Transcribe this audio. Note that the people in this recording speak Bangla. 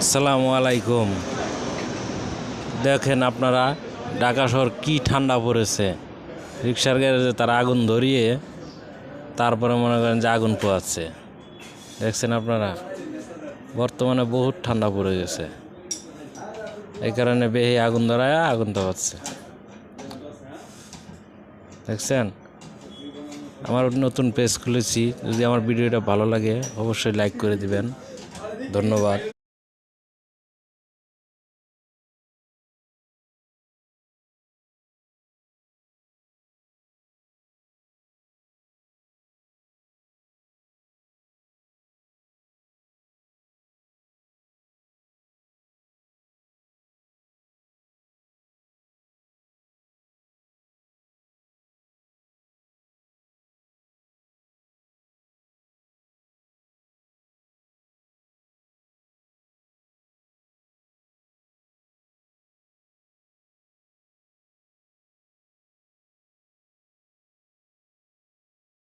আসসালামু আলাইকুম। দেখেন আপনারা ঢাকা শহর কি ঠান্ডা পড়েছে। রিক্সার গ্যারেজে তারা আগুন ধরিয়ে তারপরে মনে করেন যে আগুন পোয়াচ্ছে। দেখছেন আপনারা, বর্তমানে বহুত ঠান্ডা পড়ে গেছে, এই কারণে বেশি আগুন ধরায় আগুন পোয়াচ্ছে। দেখছেন, আমার নতুন পেজ খুলেছি, যদি আমার ভিডিওটা ভালো লাগে অবশ্যই লাইক করে দিবেন। ধন্যবাদ।